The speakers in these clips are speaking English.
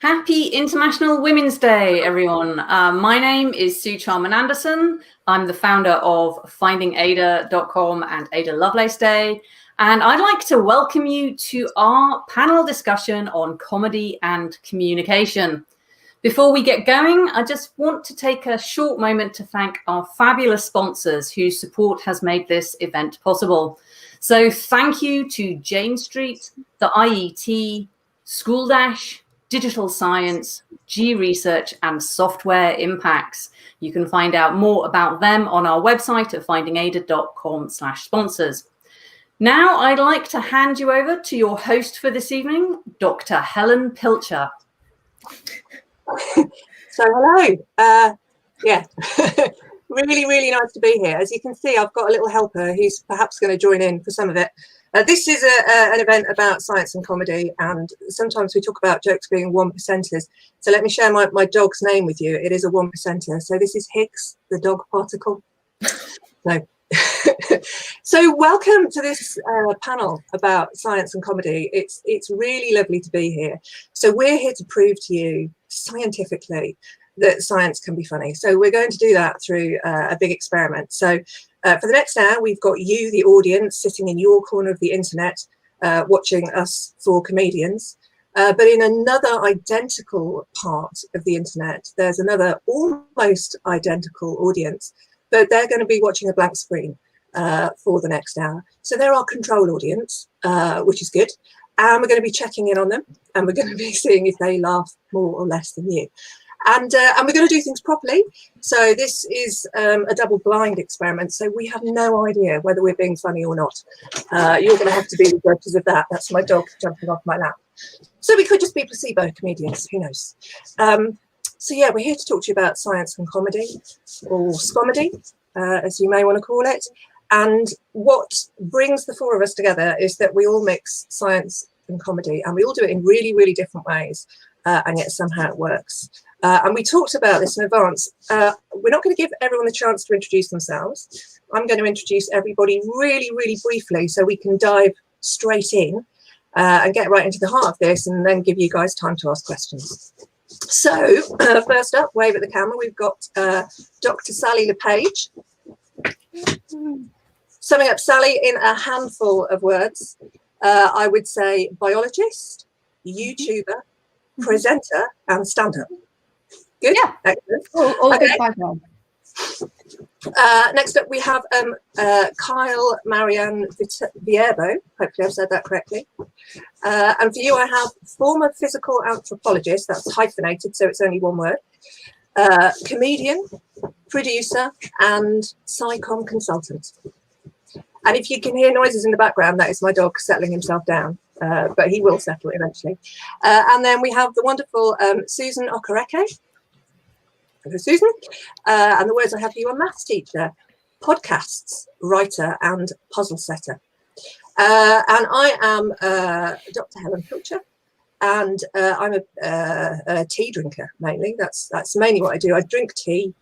Happy International Women's Day, everyone. My name is Sue Charman Anderson. I'm the founder of findingada.com and Ada Lovelace Day. And I'd like to welcome you to our panel discussion on comedy and communication. Before we get going, I just want to take a short moment to thank our fabulous sponsors whose support has made this event possible. So thank you to Jane Street, the IET, School Dash, Digital Science, G Research, and Software Impacts. You can find out more about them on our website at findingada.com/sponsors. Now I'd like to hand you over to your host for this evening, Dr. Helen Pilcher. So hello, really nice to be here. As you can see, I've got a little helper who's perhaps going to join in for some of it. This is an event about science and comedy, and sometimes we talk about jokes being one percenters. So let me share my dog's name with you. It is a one percenter. So this is Higgs, the dog particle. No. So welcome to this panel about science and comedy. It's really lovely to be here. So we're here to prove to you scientifically that science can be funny. So we're going to do that through a big experiment. So for the next hour, we've got you, the audience, sitting in your corner of the internet, watching us four comedians. But in another identical part of the internet, there's another almost identical audience, but they're going to be watching a blank screen for the next hour. So they're our control audience, which is good. And we're going to be checking in on them, and we're going to be seeing if they laugh more or less than you. And we're going to do things properly. So this is a double-blind experiment. So we have no idea whether we're being funny or not. You're going to have to be the judges of that. That's my dog jumping off my lap. So we could just be placebo comedians. Who knows? So yeah, we're here to talk to you about science and comedy, or scomedy, as you may want to call it. And what brings the four of us together is that we all mix science and comedy, and we all do it in really different ways, and yet somehow it works. And we talked about this in advance. We're not going to give everyone the chance to introduce themselves. I'm going to introduce everybody really briefly so we can dive straight in and get right into the heart of this, and then give you guys time to ask questions. So first up, wave at the camera, we've got Dr. Sally LePage. Summing up Sally in a handful of words, I would say biologist, YouTuber, presenter, and stand-up. Good. Yeah. Excellent. Okay. Next up, we have Kyle Marian Viterbo. Hopefully I've said that correctly. And for you, I have former physical anthropologist. That's hyphenated, so it's only one word. Comedian, producer, and SciComm consultant. And if you can hear noises in the background, that is my dog settling himself down, but he will settle eventually. And then we have the wonderful Susan Okereke. Hello, Susan. And the words I have for you are maths teacher, podcasts, writer, and puzzle setter. And I am Dr. Helen Pilcher, and I'm a tea drinker mainly. That's mainly what I do. I drink tea,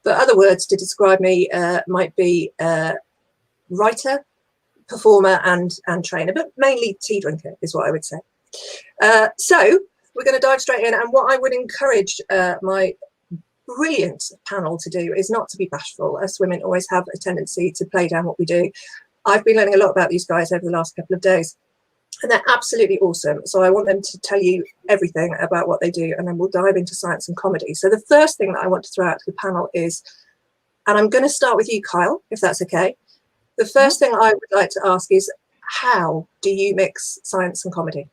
but other words to describe me might be writer, performer, and trainer, but mainly tea drinker is what I would say. So we're going to dive straight in, and what I would encourage my brilliant panel to do is not to be bashful. Us women always have a tendency to play down what we do. I've been learning a lot about these guys over the last couple of days, and they're absolutely awesome. So I want them to tell you everything about what they do, and then we'll dive into science and comedy. So the first thing that I want to throw out to the panel is, and I'm going to start with you, Kyle, if that's okay. The first thing I would like to ask is, how do you mix science and comedy?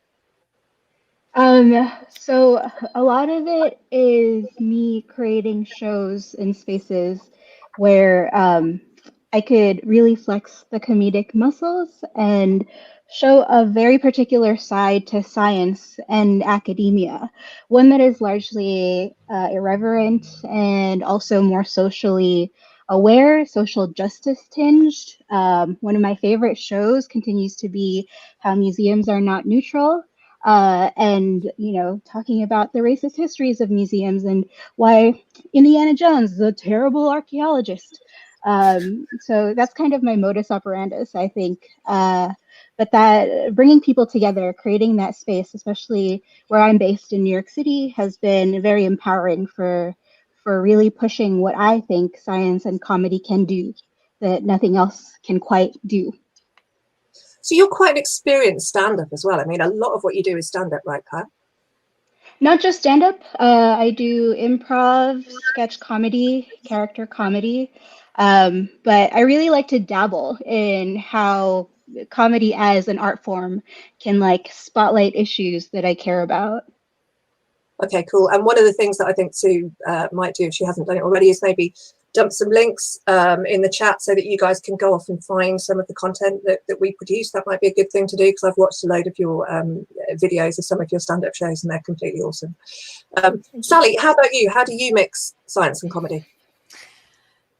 So a lot of it is me creating shows and spaces where I could really flex the comedic muscles and show a very particular side to science and academia, one that is largely irreverent and also more socially aware, social justice tinged. One of my favorite shows continues to be How Museums Are Not Neutral. And, you know, talking about the racist histories of museums and why Indiana Jones is a terrible archaeologist. So that's kind of my modus operandus, I think. But but that bringing people together, creating that space, especially where I'm based in New York City, has been very empowering for really pushing what I think science and comedy can do that nothing else can quite do. So you're quite an experienced stand-up as well. I mean, a lot of what you do is stand-up, right, Kyle? Not just stand-up. I do improv, sketch comedy, character comedy. But I really like to dabble in how comedy as an art form can like spotlight issues that I care about. Okay, cool. And one of the things that I think Sue might do if she hasn't done it already is maybe dump some links in the chat so that you guys can go off and find some of the content that we produce. That might be a good thing to do, because I've watched a load of your videos of some of your stand-up shows and they're completely awesome. Sally, how about you? How do you mix science and comedy?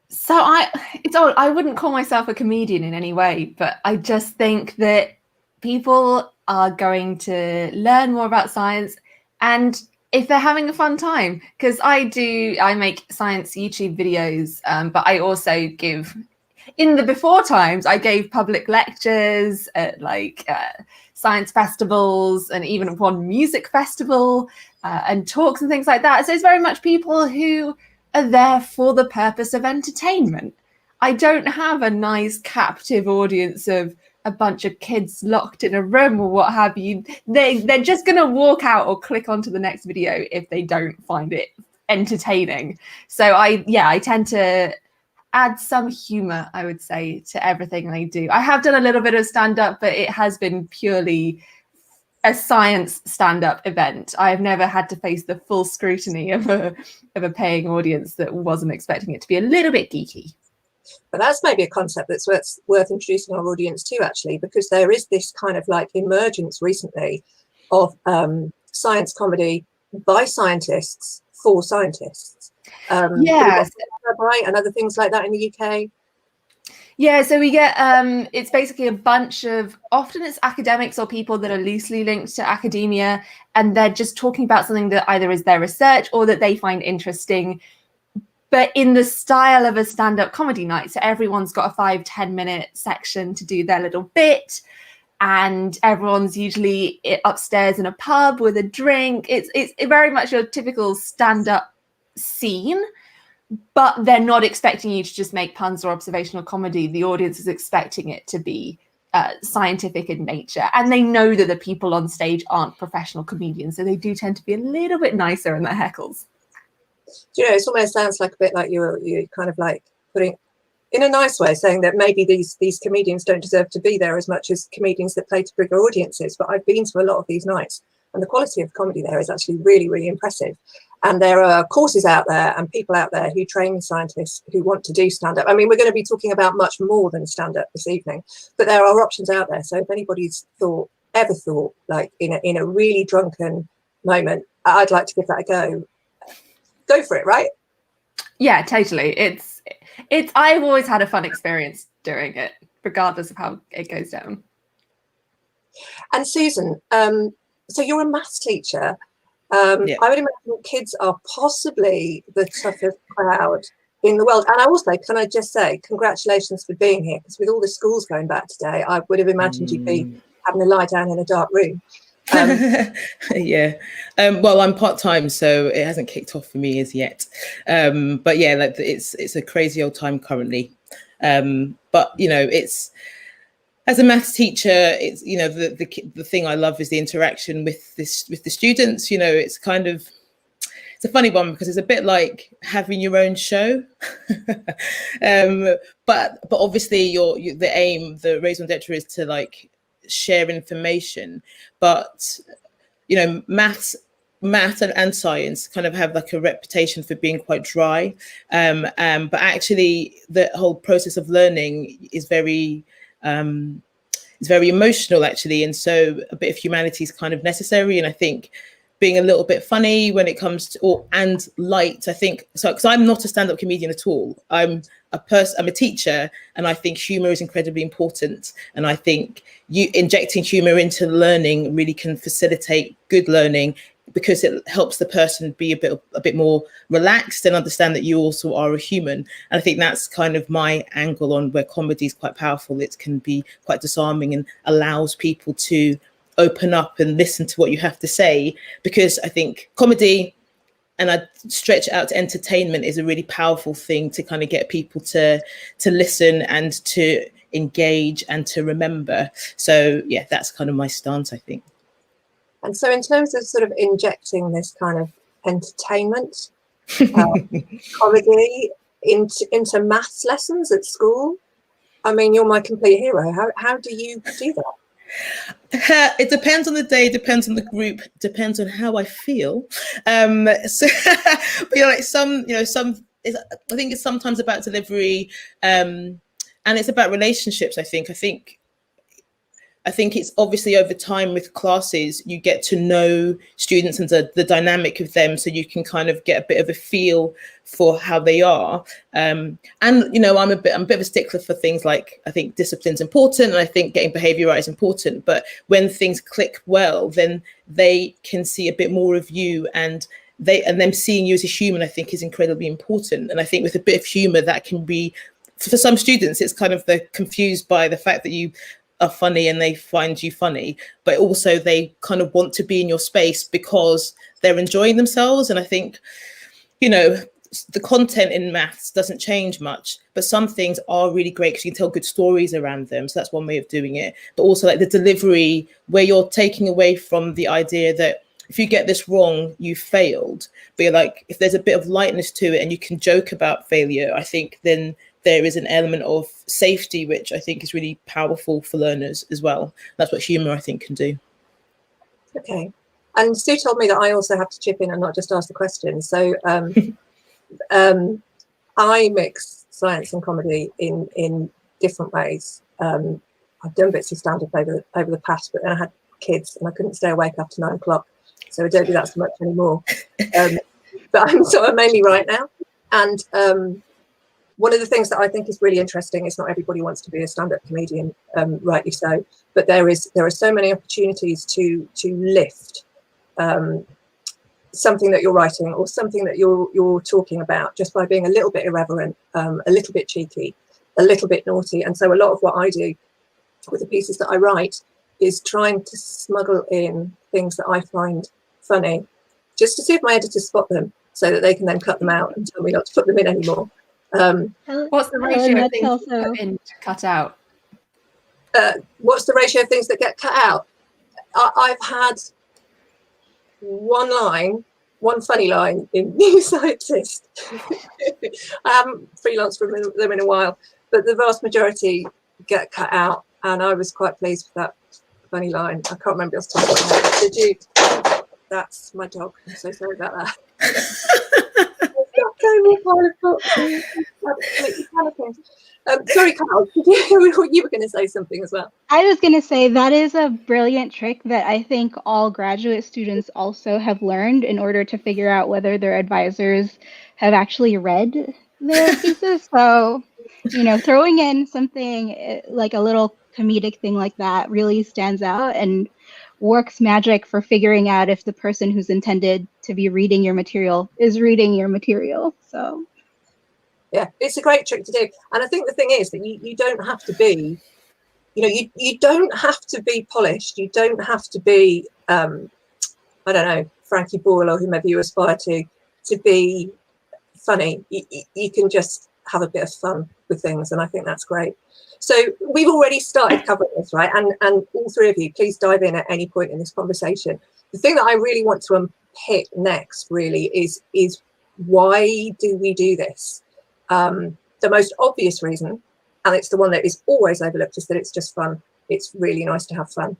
So I wouldn't call myself a comedian in any way, but I just think that people are going to learn more about science, and if they're having a fun time, because I make science YouTube videos, but I also give, in the before times, I gave public lectures at like science festivals and even one music festival and talks and things like that. So it's very much people who are there for the purpose of entertainment. I don't have a nice captive audience of a bunch of kids locked in a room or what have you. They're just going to walk out or click onto the next video if they don't find it entertaining. So I tend to add some humor, I would say, to everything I do. I have done a little bit of stand-up, but it has been purely a science stand-up event. I've never had to face the full scrutiny of a paying audience that wasn't expecting it to be a little bit geeky. But that's maybe a concept that's worth introducing our audience to, actually, because there is this kind of like emergence recently of science comedy by scientists for scientists. Yeah, right, and other things like that in the UK. Yeah, so we get it's basically a bunch of, often it's academics or people that are loosely linked to academia, and they're just talking about something that either is their research or that they find interesting, but in the style of a stand-up comedy night. So everyone's got a 5-10 minute section to do their little bit, and everyone's usually upstairs in a pub with a drink. It's very much your typical stand-up scene, but they're not expecting you to just make puns or observational comedy. The audience is expecting it to be scientific in nature, and they know that the people on stage aren't professional comedians, so they do tend to be a little bit nicer in their heckles. Do you know, it almost sounds like a bit like you're kind of like putting, in a nice way, saying that maybe these comedians don't deserve to be there as much as comedians that play to bigger audiences. But I've been to a lot of these nights, and the quality of comedy there is actually really, really impressive. And there are courses out there and people out there who train scientists who want to do stand-up. I mean, we're going to be talking about much more than stand-up this evening, but there are options out there. So if anybody's ever thought, like in a really drunken moment, I'd like to give that a go for it, right? Yeah, totally. It's I've always had a fun experience doing it, regardless of how it goes down. And Susan, so you're a maths teacher. Yeah. I would imagine kids are possibly the toughest crowd in the world. And I also, can I just say, congratulations for being here, because with all the schools going back today, I would have imagined you'd be having to lie down in a dark room. Yeah. Well, I'm part-time, so it hasn't kicked off for me as yet. But yeah, like it's a crazy old time currently. But you know, it's, as a maths teacher, it's, you know, the thing I love is the interaction with the students. You know, it's kind of, it's a funny one because it's a bit like having your own show. But obviously the aim, the raison d'etre is to like share information. But you know, math and science kind of have like a reputation for being quite dry. But actually the whole process of learning is very it's very emotional, actually, and so a bit of humanity is kind of necessary. And I think being a little bit funny when it comes to, and light, I think, so because I'm not a stand-up comedian at all. I'm a teacher, and I think humor is incredibly important. And I think injecting humor into learning really can facilitate good learning, because it helps the person be a bit more relaxed and understand that you also are a human. And I think that's kind of my angle on where comedy is quite powerful. It can be quite disarming and allows people to open up and listen to what you have to say, because I think comedy, and I stretch out to entertainment, is a really powerful thing to kind of get people to listen and to engage and to remember. So yeah, that's kind of my stance, I think. And so in terms of sort of injecting this kind of entertainment, comedy into maths lessons at school, I mean, you're my complete hero. How do you do that? It depends on the day, depends on the group, depends on how I feel. So, but like some, I think it's sometimes about delivery, and it's about relationships. I think it's obviously over time with classes, you get to know students and the dynamic of them, so you can kind of get a bit of a feel for how they are. And I'm a bit of a stickler for things like, I think discipline's important, and I think getting behaviour right is important. But when things click well, then they can see a bit more of you, and them seeing you as a human, I think, is incredibly important. And I think with a bit of humour, that can be, for some students, it's kind of they're confused by the fact that you are funny and they find you funny, but also they kind of want to be in your space because they're enjoying themselves. And I think, the content in maths doesn't change much, but some things are really great because you can tell good stories around them. So that's one way of doing it. But also like the delivery, where you're taking away from the idea that if you get this wrong, you failed. But you're like, if there's a bit of lightness to it and you can joke about failure, I think then there is an element of safety, which I think is really powerful for learners as well. That's what humour, I think, can do. Okay. And Sue told me that I also have to chip in and not just ask the questions. So I mix science and comedy in different ways. I've done bits of stand-up over the past, but then I had kids and I couldn't stay awake after 9 o'clock. So I don't do that so much anymore. But I'm mainly right now. And one of the things that I think is really interesting is not everybody wants to be a stand-up comedian, rightly so, but there are so many opportunities to lift something that you're writing or something that you're talking about just by being a little bit irreverent, a little bit cheeky, a little bit naughty. And so a lot of what I do with the pieces that I write is trying to smuggle in things that I find funny, just to see if my editors spot them so that they can then cut them out and tell me not to put them in anymore. What's the ratio of things you put in to cut out? What's the ratio of things that get cut out? I've had one funny line in New Scientist. I haven't freelanced for them in a while, but the vast majority get cut out, and I was quite pleased with that funny line. I can't remember else talking about it. Did you? That's my dog. I'm so sorry about that. Sorry, Kyle, you were going to say something as well. I was going to say that is a brilliant trick that I think all graduate students also have learned in order to figure out whether their advisors have actually read their pieces. So, throwing in something like a little comedic thing like that really stands out and works magic for figuring out if the person who's intended to be reading your material is reading your material. So yeah, it's a great trick to do. And I think the thing is that you don't have to be, you don't have to be polished. You don't have to be, I don't know, Frankie Boyle or whomever you aspire to be funny. You can just have a bit of fun with things. And I think that's great. So we've already started covering this, right? And all three of you, please dive in at any point in this conversation. The thing that I really want to unpick next really is why do we do this? The most obvious reason, and it's the one that is always overlooked, is that it's just fun. It's really nice to have fun.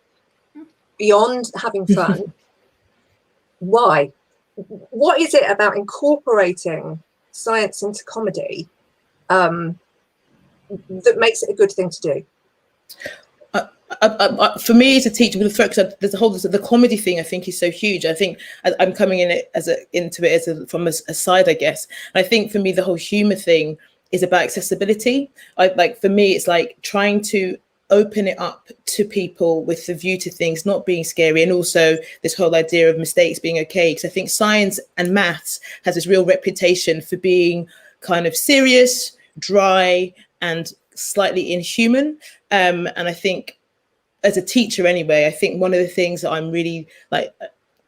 Beyond having fun, why? What is it about incorporating science into comedy that makes it a good thing to do? For me as a teacher, with the focus, there's the comedy thing. I think is so huge. I think I'm coming in into it from a side, I guess. And I think for me, the whole humor thing is about accessibility. For me, it's like trying to open it up to people with the view to things not being scary, and also this whole idea of mistakes being okay. Because I think science and maths has this real reputation for being kind of serious, dry, and slightly inhuman. And I think as a teacher anyway, I think one of the things that I'm really like,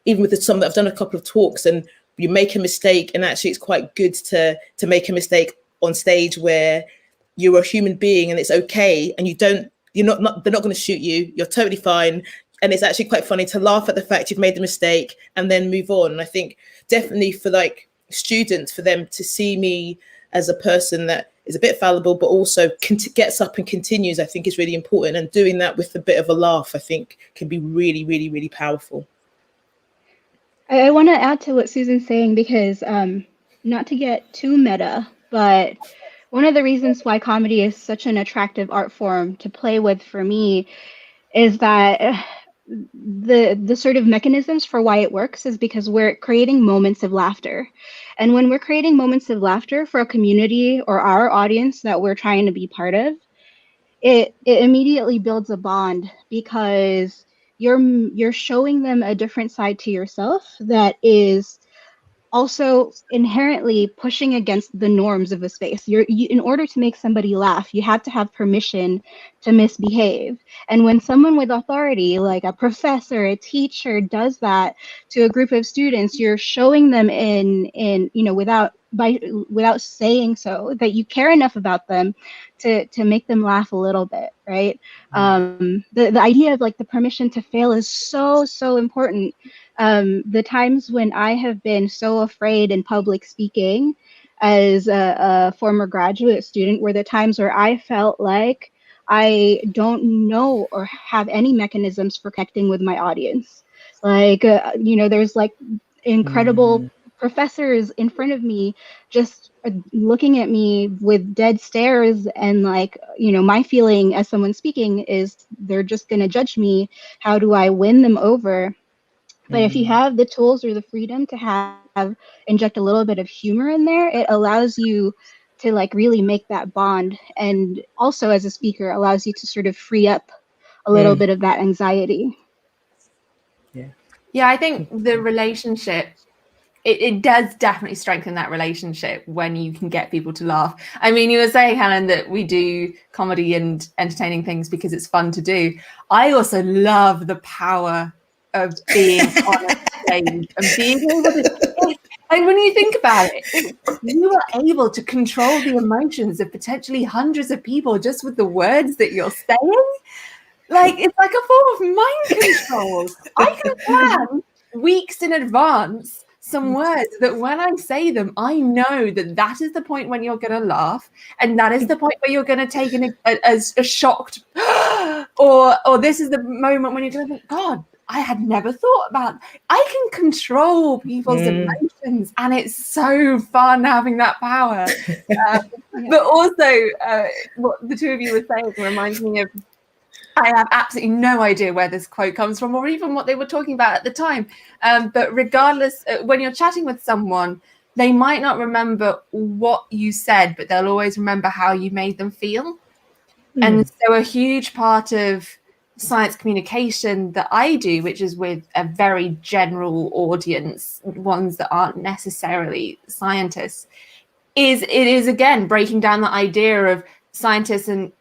even with some that I've done a couple of talks, and you make a mistake, and actually it's quite good to make a mistake on stage where you're a human being and it's okay, and they're not going to shoot you, you're totally fine, and it's actually quite funny to laugh at the fact you've made the mistake and then move on. And I think definitely for like students, for them to see me as a person that is a bit fallible but also gets up and continues, I think is really important, and doing that with a bit of a laugh I think can be really, really, really powerful. I want to add to what Susan's saying, because not to get too meta, but one of the reasons why comedy is such an attractive art form to play with for me is that the sort of mechanisms for why it works is because we're creating moments of laughter. And when we're creating moments of laughter for a community or our audience that we're trying to be part of, it immediately builds a bond, because you're showing them a different side to yourself that is also inherently pushing against the norms of a space. In order to make somebody laugh, you have to have permission to misbehave. And when someone with authority, like a professor, a teacher, does that to a group of students, you're showing them without saying so, that you care enough about them to make them laugh a little bit, right? The idea of like the permission to fail is so important. The times when I have been so afraid in public speaking as a former graduate student were the times where I felt like I don't know or have any mechanisms for connecting with my audience. Like, there's like incredible professors in front of me just looking at me with dead stares, and like, my feeling as someone speaking is they're just going to judge me. How do I win them over? But if you have the tools or the freedom to inject a little bit of humor in there, it allows you to like really make that bond, and also as a speaker allows you to sort of free up a little bit of that anxiety. Yeah, I think the relationship, it does definitely strengthen that relationship when you can get people to laugh. I mean, you were saying, Helen, that we do comedy and entertaining things because it's fun to do. I also love the power of being on a stage and being able to, and when you think about it, you are able to control the emotions of potentially hundreds of people just with the words that you're saying. Like, it's like a form of mind control. I can plan weeks in advance some words that when I say them, I know that is the point when you're going to laugh, and that is the point where you're going to take a shocked, or this is the moment when you're going to think, God, I had never thought about. I can control people's emotions, and it's so fun having that power. But also, what the two of you were saying reminds me of, I have absolutely no idea where this quote comes from or even what they were talking about at the time. But regardless, when you're chatting with someone, they might not remember what you said, but they'll always remember how you made them feel. And so a huge part of science communication that I do, which is with a very general audience, ones that aren't necessarily scientists, is again breaking down the idea of scientists and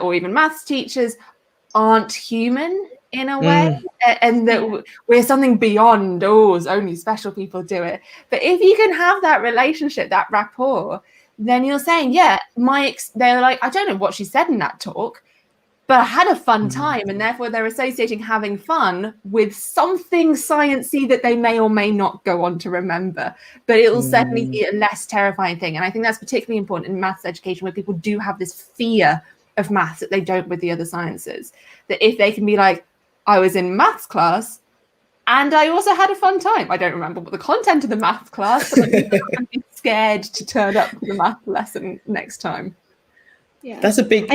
or even maths teachers aren't human in a way, and that we're something beyond, only special people do it. But if you can have that relationship, that rapport, then you're saying, they're like, I don't know what she said in that talk, but I had a fun time, and therefore they're associating having fun with something sciencey that they may or may not go on to remember. But it will certainly be a less terrifying thing. And I think that's particularly important in maths education, where people do have this fear of maths that they don't with the other sciences. That if they can be like, I was in maths class and I also had a fun time. I don't remember what the content of the maths class, but I'm scared to turn up to the math lesson next time. Yeah, that's a big,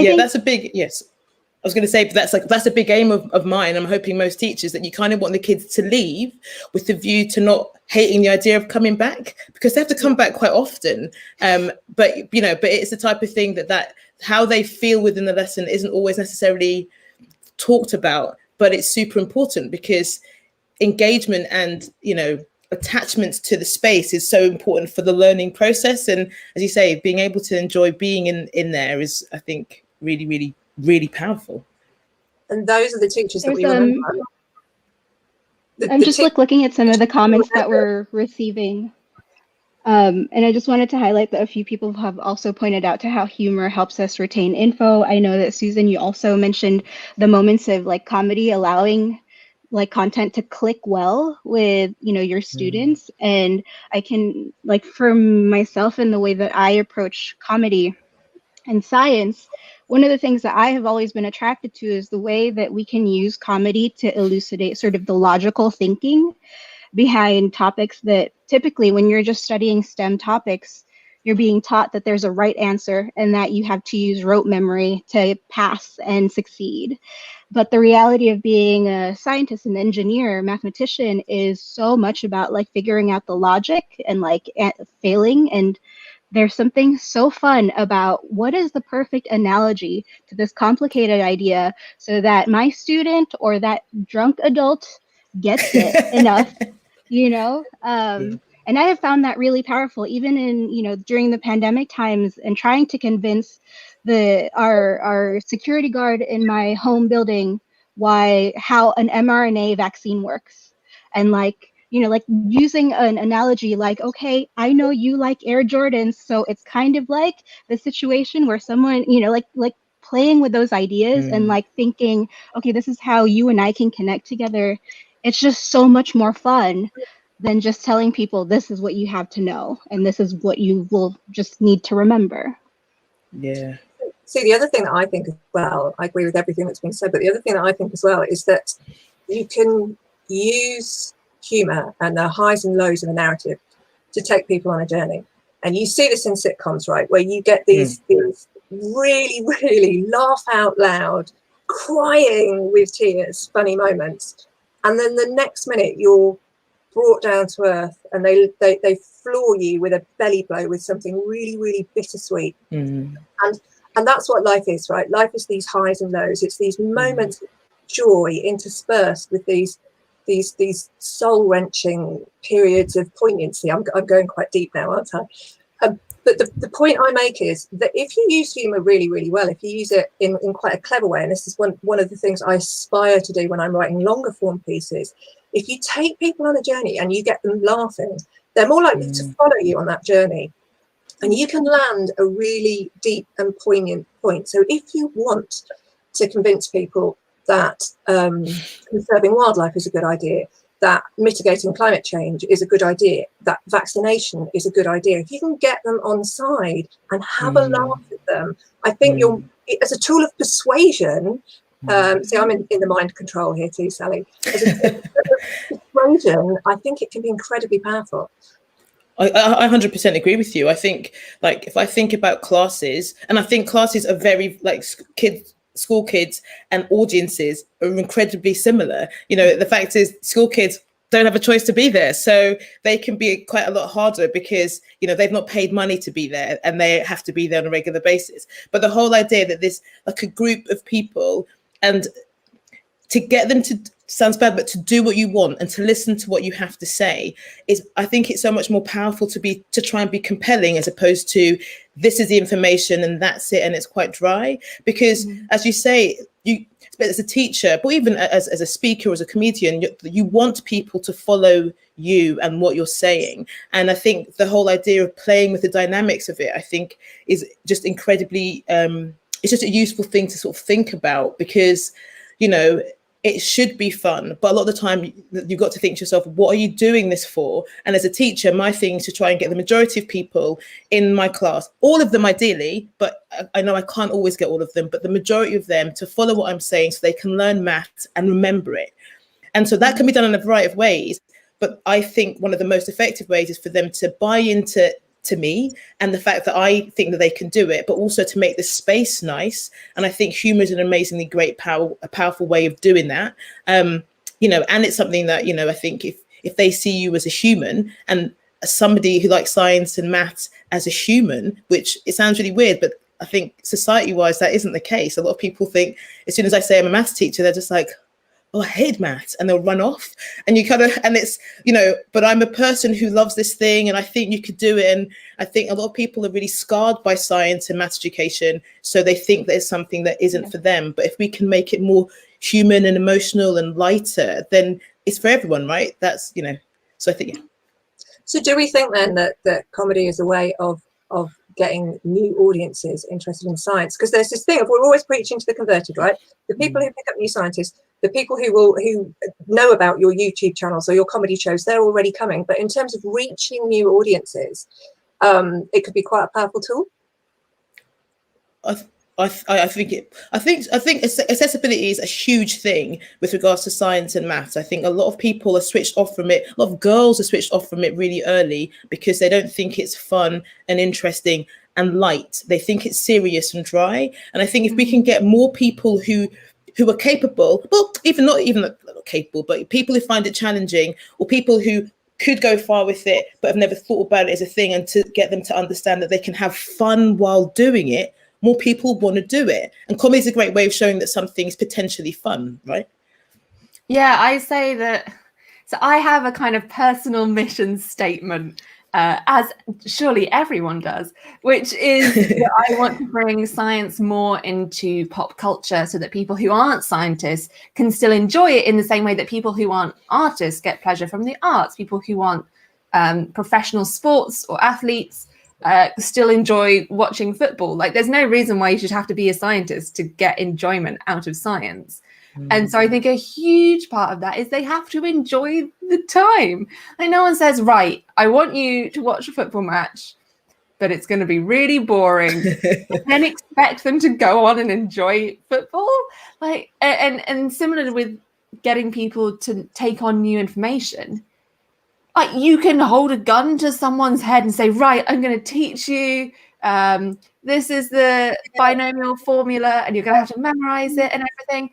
yes. I was going to say, that's a big aim of mine. I'm hoping most teachers, that you kind of want the kids to leave with the view to not hating the idea of coming back, because they have to come back quite often. But it's the type of thing that how they feel within the lesson isn't always necessarily talked about, but it's super important because engagement and, you know, attachments to the space is so important for the learning process. And as you say, being able to enjoy being in there is, I think, really, really, really powerful. And those are the teachers that There's, we remember. I'm just looking at some of the comments that we're receiving. And I just wanted to highlight that a few people have also pointed out to how humor helps us retain info. I know that Susan, you also mentioned the moments of like comedy allowing like content to click well with, you know, your students. And I can, like, for myself and the way that I approach comedy and science, one of the things that I have always been attracted to is the way that we can use comedy to elucidate sort of the logical thinking behind topics that typically when you're just studying STEM topics, you're being taught that there's a right answer and that you have to use rote memory to pass and succeed. But the reality of being a scientist, an engineer, mathematician is so much about like figuring out the logic and like failing. And there's something so fun about what is the perfect analogy to this complicated idea so that my student or that drunk adult gets it enough, you know? And I have found that really powerful, even in, you know, during the pandemic times and trying to convince our security guard in my home building how an mRNA vaccine works. And like, you know, like using an analogy like, okay, I know you like Air Jordans, so it's kind of like the situation where someone, you know, like playing with those ideas and like thinking, okay, this is how you and I can connect together. It's just so much more fun than just telling people this is what you have to know and this is what you will just need to remember. Yeah. See, the other thing that I think as well, I agree with everything that's been said, but the other thing that I think as well is that you can use humour and the highs and lows of a narrative to take people on a journey. And you see this in sitcoms, right, where you get these really, really laugh out loud, crying with tears, funny moments. And then the next minute you're brought down to earth and they floor you with a belly blow with something really, really bittersweet. And that's what life is, right? Life is these highs and lows. It's these moments of joy interspersed with these soul-wrenching periods of poignancy. I'm going quite deep now, aren't I? But the point I make is that if you use humour really, really well, if you use it in quite a clever way, and this is one of the things I aspire to do when I'm writing longer form pieces, if you take people on a journey and you get them laughing, they're more likely to follow you on that journey. And you can land a really deep and poignant point. So if you want to convince people that conserving wildlife is a good idea, that mitigating climate change is a good idea, that vaccination is a good idea, if you can get them on side and have a laugh at them, I think you're, as a tool of persuasion, see, I'm in the mind control here too, Sally. As a tool of persuasion, I think it can be incredibly powerful. I 100% agree with you. I think, like, if I think about classes, and I think classes are very, like, school kids and audiences are incredibly similar. You know, the fact is school kids don't have a choice to be there. So they can be quite a lot harder because, you know, they've not paid money to be there and they have to be there on a regular basis. But the whole idea that there's like a group of people and to get them to, sounds bad, but to do what you want and to listen to what you have to say is, I think it's so much more powerful to try and be compelling as opposed to this is the information and that's it and it's quite dry. Because as you say, you as a teacher, but even as a speaker or as a comedian, you want people to follow you and what you're saying. And I think the whole idea of playing with the dynamics of it, I think, is just incredibly, it's just a useful thing to sort of think about because, you know, it should be fun, but a lot of the time you've got to think to yourself, what are you doing this for? And as a teacher, my thing is to try and get the majority of people in my class, all of them ideally, but I know I can't always get all of them, but the majority of them to follow what I'm saying so they can learn maths and remember it. And so that can be done in a variety of ways. But I think one of the most effective ways is for them to buy into me and the fact that I think that they can do it, but also to make the space nice. And I think humor is an amazingly great, powerful way of doing that. You know, and it's something that, you know, I think if they see you as a human and as somebody who likes science and maths as a human, which it sounds really weird, but I think society-wise, that isn't the case. A lot of people think as soon as I say I'm a maths teacher, they're just like, oh, I hate maths, and they'll run off. And you kind of, and it's, you know, but I'm a person who loves this thing, and I think you could do it. And I think a lot of people are really scarred by science and maths education, so they think that it's something that isn't for them. But if we can make it more human and emotional and lighter, then it's for everyone, right? That's, you know, so I think, yeah. So do we think then that comedy is a way of getting new audiences interested in science? Because there's this thing of, we're always preaching to the converted, right? The people who pick up new scientists, the people who know about your YouTube channels or your comedy shows, they're already coming. But in terms of reaching new audiences, it could be quite a powerful tool. I think accessibility is a huge thing with regards to science and maths. I think a lot of people are switched off from it. A lot of girls are switched off from it really early because they don't think it's fun and interesting and light. They think it's serious and dry. And I think if we can get more people who are capable, well, not capable, but people who find it challenging, or people who could go far with it but have never thought about it as a thing, and to get them to understand that they can have fun while doing it, more people want to do it. And comedy is a great way of showing that something's potentially fun, right? Yeah, I say that. So I have a kind of personal mission statement, as surely everyone does, which is that I want to bring science more into pop culture so that people who aren't scientists can still enjoy it in the same way that people who aren't artists get pleasure from the arts. People who aren't professional sports or athletes still enjoy watching football. Like, there's no reason why you should have to be a scientist to get enjoyment out of science. And so I think a huge part of that is they have to enjoy the time. Like, no one says, right, I want you to watch a football match, but it's going to be really boring, and then expect them to go on and enjoy football. Like, and similar with getting people to take on new information. Like, you can hold a gun to someone's head and say, right, I'm going to teach you, this is the binomial formula, and you're going to have to memorize it and everything.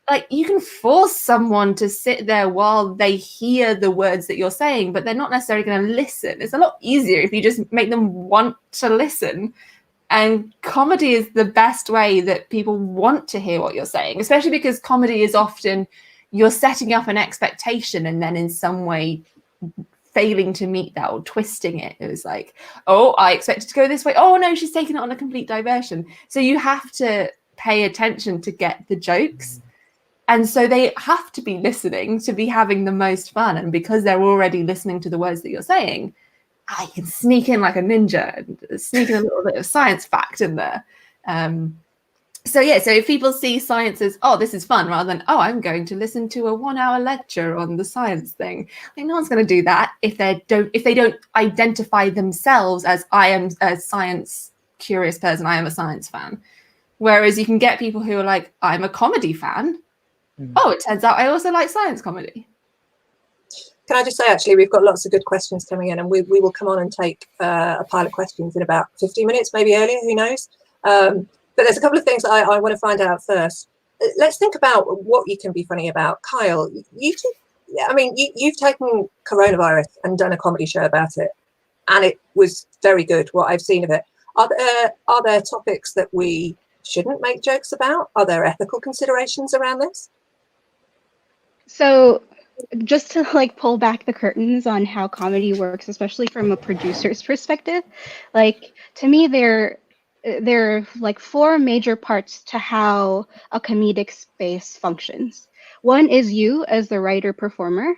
Like, you can force someone to sit there while they hear the words that you're saying, but they're not necessarily going to listen. It's a lot easier if you just make them want to listen. And comedy is the best way that people want to hear what you're saying, especially because comedy is often you're setting up an expectation and then in some way failing to meet that or twisting it. It was like, oh, I expected to go this way. Oh, no, she's taken it on a complete diversion. So you have to pay attention to get the jokes. And so they have to be listening to be having the most fun. And because they're already listening to the words that you're saying, I can sneak in like a ninja and sneak in a little bit of science fact in there. So if people see science as, oh, this is fun, rather than, oh, I'm going to listen to a 1-hour lecture on the science thing. Like, no one's going to do that if they don't identify themselves as, I am a science curious person, I am a science fan. Whereas you can get people who are like, I'm a comedy fan. Oh, it turns out I also like science comedy. Can I just say, actually, we've got lots of good questions coming in, and we will come on and take a pile of questions in about 15 minutes, maybe earlier, who knows? But there's a couple of things I want to find out first. Let's think about what you can be funny about. Kyle, you've taken coronavirus and done a comedy show about it, and it was very good, what I've seen of it. Are there topics that we shouldn't make jokes about? Are there ethical considerations around this? So just to like pull back the curtains on how comedy works, especially from a producer's perspective, like, to me, there are like 4 major parts to how a comedic space functions. One is you as the writer performer.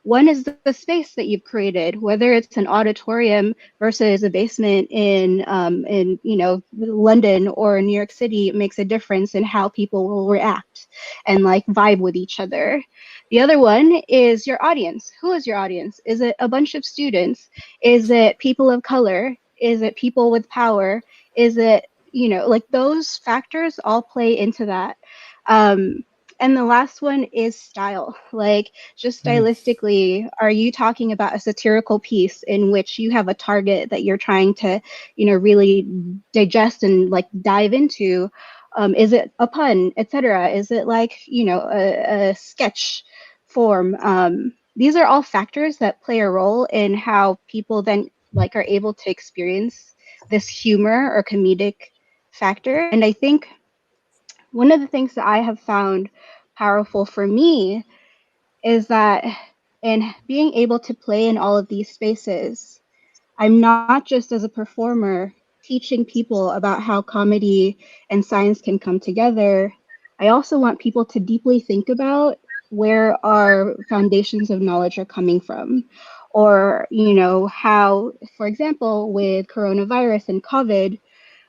One is the space that you've created, whether it's an auditorium versus a basement in London or New York City. It makes a difference in how people will react and like vibe with each other. The other one is your audience. Who is your audience? Is it a bunch of students? Is it people of color? Is it people with power? Is it, like, those factors all play into that. And the last one is style. Like, just stylistically, are you talking about a satirical piece in which you have a target that you're trying to, really digest and like dive into? Is it a pun, etc.? Is it like, a sketch form? These are all factors that play a role in how people then like are able to experience this humor or comedic factor. And I think one of the things that I have found powerful for me is that in being able to play in all of these spaces, I'm not just as a performer teaching people about how comedy and science can come together. I also want people to deeply think about where our foundations of knowledge are coming from. Or, you know, how, for example, with coronavirus and COVID,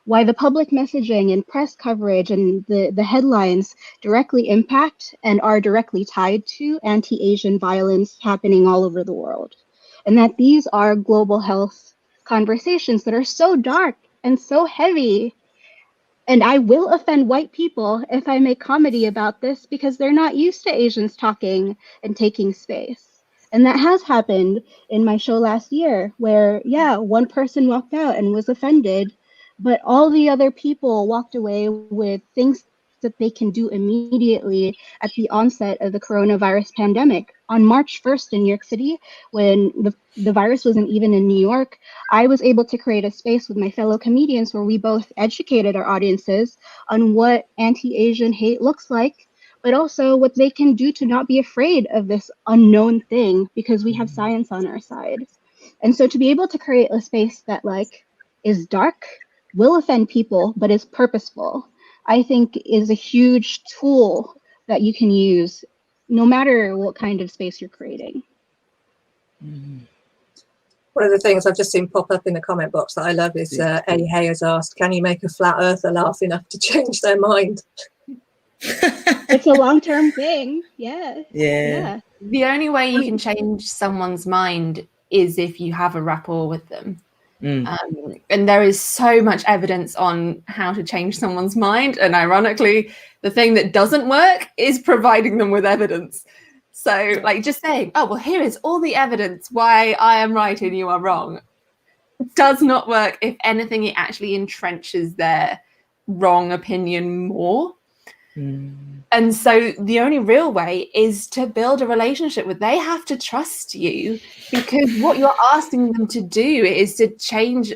why the public messaging and press coverage and the headlines directly impact and are directly tied to anti-Asian violence happening all over the world. And that these are global health conversations that are so dark and so heavy. And I will offend white people if I make comedy about this because they're not used to Asians talking and taking space. And that has happened in my show last year where, yeah, one person walked out and was offended, but all the other people walked away with things that they can do immediately at the onset of the coronavirus pandemic. On March 1st in New York City, when the virus wasn't even in New York, I was able to create a space with my fellow comedians where we both educated our audiences on what anti-Asian hate looks like, but also what they can do to not be afraid of this unknown thing because we have science on our side. And so to be able to create a space that like is dark, will offend people, but is purposeful, I think is a huge tool that you can use no matter what kind of space you're creating. One of the things I've just seen pop up in the comment box that I love is A. Hay has asked, can you make a flat earther laugh enough to change their mind? It's a long-term thing. Yeah. The only way you can change someone's mind is if you have a rapport with them. And there is so much evidence on how to change someone's mind. And ironically, the thing that doesn't work is providing them with evidence. So like just saying, oh, well, here is all the evidence why I am right and you are wrong does not work. If anything, it actually entrenches their wrong opinion more. And so the only real way is to build a relationship with, they have to trust you because what you're asking them to do is to change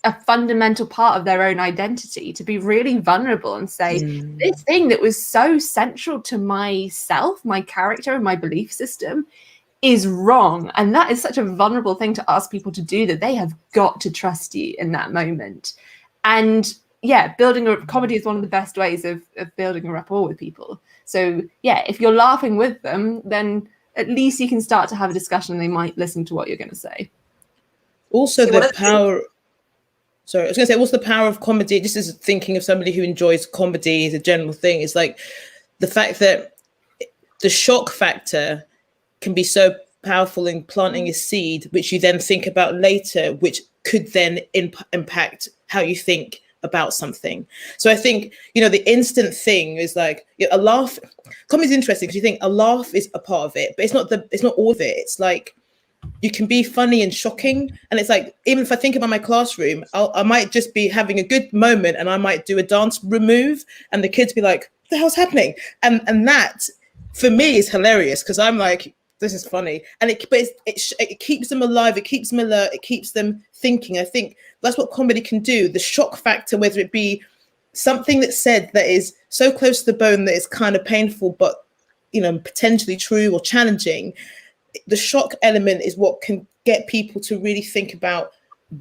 a fundamental part of their own identity, to be really vulnerable and say, this thing that was so central to myself, my character and my belief system is wrong. And that is such a vulnerable thing to ask people to do, that they have got to trust you in that moment. And yeah, building a comedy is one of the best ways of building a rapport with people. So yeah, if you're laughing with them, then at least you can start to have a discussion and they might listen to what you're going to say. Also the power, sorry, I was going to say also the power of comedy, just as thinking of somebody who enjoys comedy as a general thing, is like the fact that the shock factor can be so powerful in planting a seed, which you then think about later, which could then impact how you think about something. So I think, you know, the instant thing is like a laugh. Comedy is interesting because you think a laugh is a part of it, but it's not all of it. It's like you can be funny and shocking, and it's like, even if I think about my classroom, I might just be having a good moment and I might do a dance move and the kids be like, what the hell's happening? And that for me is hilarious because I'm like, this is funny, and it keeps them alive, it keeps them alert, it keeps them thinking. I think that's what comedy can do. The shock factor, whether it be something that's said that is so close to the bone that it's kind of painful, but you know, potentially true or challenging. The shock element is what can get people to really think about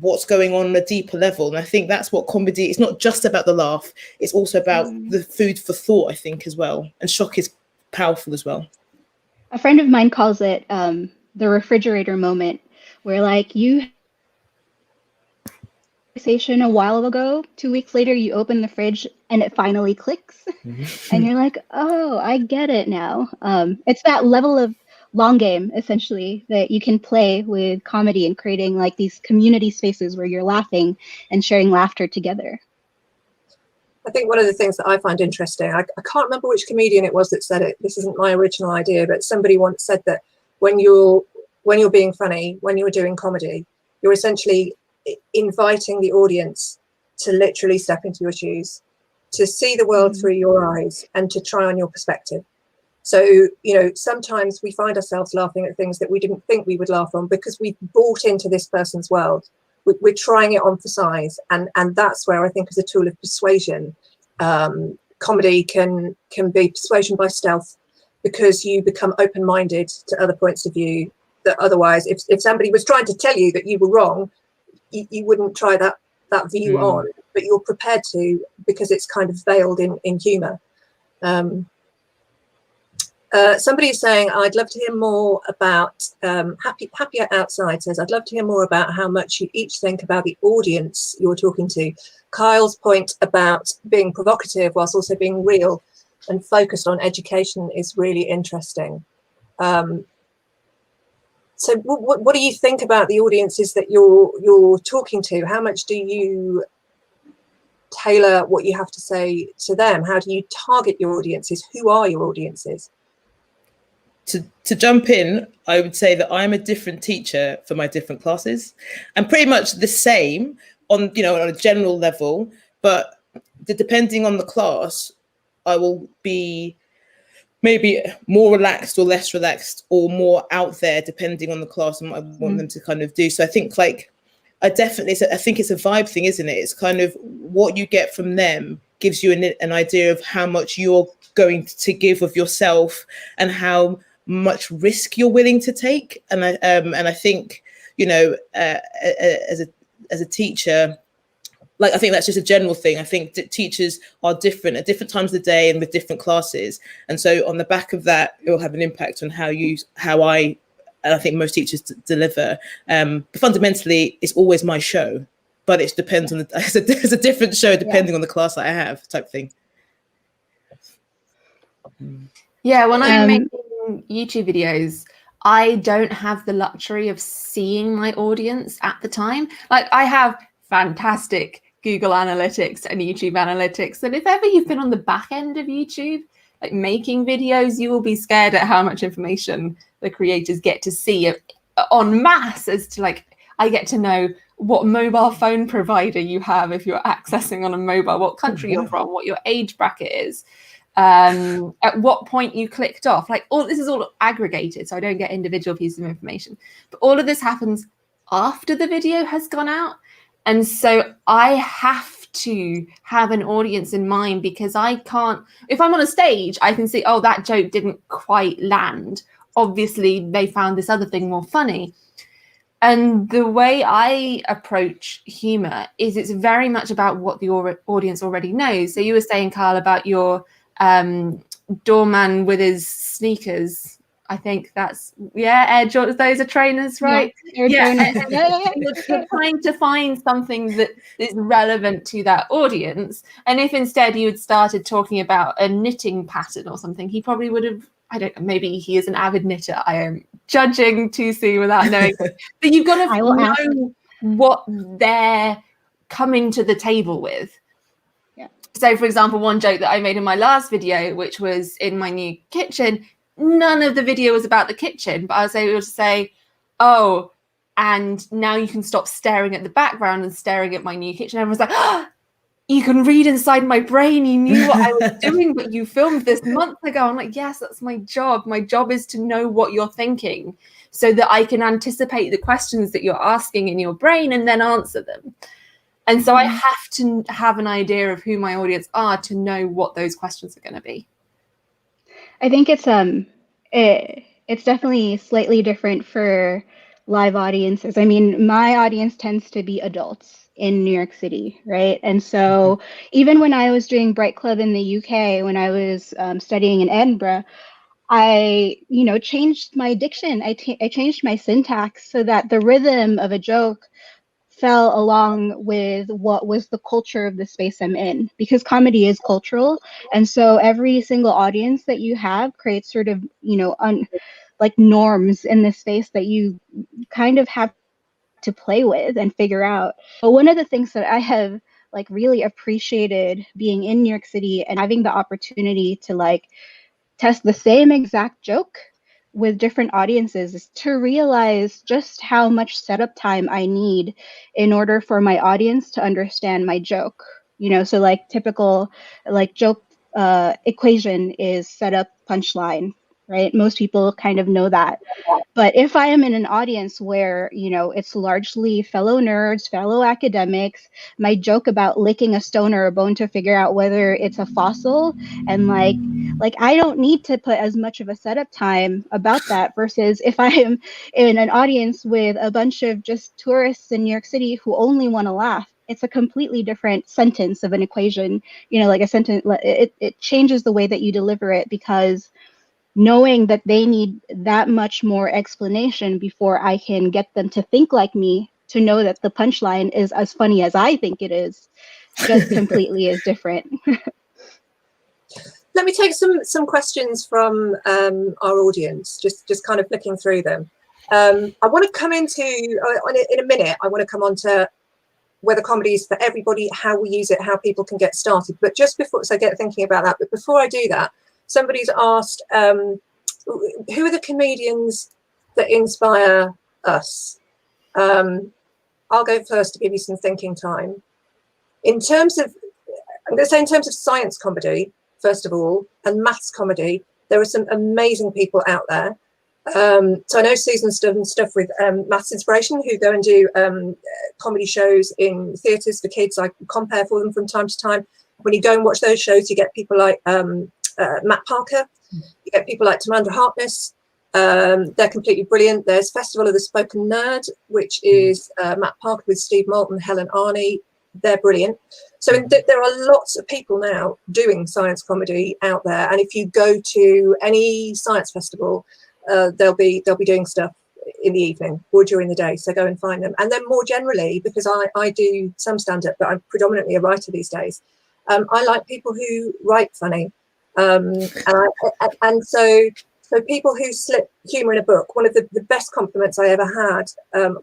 what's going on a deeper level. And I think that's what comedy is, not just about the laugh, it's also about the food for thought, I think, as well. And shock is powerful as well. A friend of mine calls it the refrigerator moment, where like you conversation a while ago, 2 weeks later, you open the fridge and it finally clicks. And you're like, oh, I get it now. It's that level of long game, essentially, that you can play with comedy and creating like these community spaces where you're laughing and sharing laughter together. I think one of the things that I find interesting, I can't remember which comedian it was that said it. This isn't my original idea, but somebody once said that when you're being funny, when you're doing comedy, you're essentially inviting the audience to literally step into your shoes, to see the world through your eyes and to try on your perspective. So, you know, sometimes we find ourselves laughing at things that we didn't think we would laugh on because we've bought into this person's world. we're trying it on for size, and that's where I think as a tool of persuasion, comedy can be persuasion by stealth, because you become open-minded to other points of view that otherwise, if somebody was trying to tell you that you were wrong, you wouldn't try that view on, but you're prepared to, because it's kind of veiled in humour. Somebody is saying, I'd love to hear more about, Happier Outside says, I'd love to hear more about how much you each think about the audience you're talking to. Kyle's point about being provocative whilst also being real and focused on education is really interesting. So what do you think about the audiences that you're talking to? How much do you tailor what you have to say to them? How do you target your audiences? Who are your audiences? To jump in, I would say that I'm a different teacher for my different classes. I'm pretty much the same on a general level, but depending on the class, I will be maybe more relaxed or less relaxed or more out there, depending on the class and what I want them to kind of do. So I think I think it's a vibe thing, isn't it? It's kind of what you get from them gives you an idea of how much you're going to give of yourself and how much risk you're willing to take. And I think, as a teacher, I think that's just a general thing. I think that teachers are different at different times of the day and with different classes. And so on the back of that, it will have an impact on how I think most teachers deliver. But fundamentally, it's always my show, but it depends on it's a different show depending on the class that I have, type thing. Yeah, when I'm making YouTube videos, I don't have the luxury of seeing my audience at the time. I have fantastic Google Analytics and YouTube Analytics, and if ever you've been on the back end of YouTube, making videos, you will be scared at how much information the creators get to see en masse, as to I get to know what mobile phone provider you have if you're accessing on a mobile, what country you're from, what your age bracket is, at what point you clicked off. All this is all aggregated, so I don't get individual pieces of information, but all of this happens after the video has gone out. And so I have to have an audience in mind, because I can't, if I'm on a stage, I can see, oh, that joke didn't quite land. Obviously, they found this other thing more funny. And the way I approach humor is it's very much about what the audience already knows. So you were saying, Kyle, about your doorman with his sneakers. I think that's, Air Jordans, those are trainers, right? You're trying to find something that is relevant to that audience. And if instead you had started talking about a knitting pattern or something, he probably would have, I don't know, maybe he is an avid knitter. I am judging too soon without knowing. But you've got to know what they're coming to the table with. Yeah. So, for example, one joke that I made in my last video, which was in my new kitchen, none of the video was about the kitchen, but I was able to say, oh, and now you can stop staring at the background and staring at my new kitchen. Everyone's like, oh, you can read inside my brain. You knew what I was doing, but you filmed this months ago. I'm like, yes, that's my job. My job is to know what you're thinking so that I can anticipate the questions that you're asking in your brain and then answer them. And so I have to have an idea of who my audience are to know what those questions are going to be. I think it's definitely slightly different for live audiences. I mean, my audience tends to be adults in New York City, right? And so even when I was doing Bright Club in the UK, when I was studying in Edinburgh, I changed my diction. I changed my syntax so that the rhythm of a joke fell along with what was the culture of the space I'm in, because comedy is cultural. And so every single audience that you have creates sort of, norms in the space that you kind of have to play with and figure out. But one of the things that I have really appreciated being in New York City and having the opportunity to test the same exact joke with different audiences is to realize just how much setup time I need in order for my audience to understand my joke. So typical joke equation is setup, punchline, right? Most people kind of know that. But if I am in an audience where, you know, it's largely fellow nerds, fellow academics, my joke about licking a stone or a bone to figure out whether it's a fossil, and like I don't need to put as much of a setup time about that, versus if I am in an audience with a bunch of just tourists in New York City who only want to laugh. It's a completely different sentence of an equation, you know, like a sentence, it changes the way that you deliver it, because knowing that they need that much more explanation before I can get them to think like me, to know that the punchline is as funny as I think it is, just completely is different. Let me take some questions from our audience, just kind of flicking through them. I want to come into, in a minute, I want to come on to whether comedy is for everybody, how we use it, how people can get started. But just before, so I get thinking about that, but before I do that, somebody's asked, who are the comedians that inspire us? I'll go first to give you some thinking time. In terms of, I'm going to say in terms of science comedy, first of all, and maths comedy, there are some amazing people out there. So I know Susan's done stuff with Maths Inspiration, who go and do comedy shows in theatres for kids. I compare for them from time to time. When you go and watch those shows, you get people like Matt Parker, you get people like Tamandra Harkness. They're completely brilliant. There's Festival of the Spoken Nerd, which is Matt Parker with Steve Moulton, Helen Arney. They're brilliant. So there are lots of people now doing science comedy out there, and if you go to any science festival, they'll be doing stuff in the evening or during the day. So go and find them. And then more generally, because I do some stand-up, but I'm predominantly a writer these days. I like people who write funny, and so people who slip humour in a book. One of the best compliments I ever had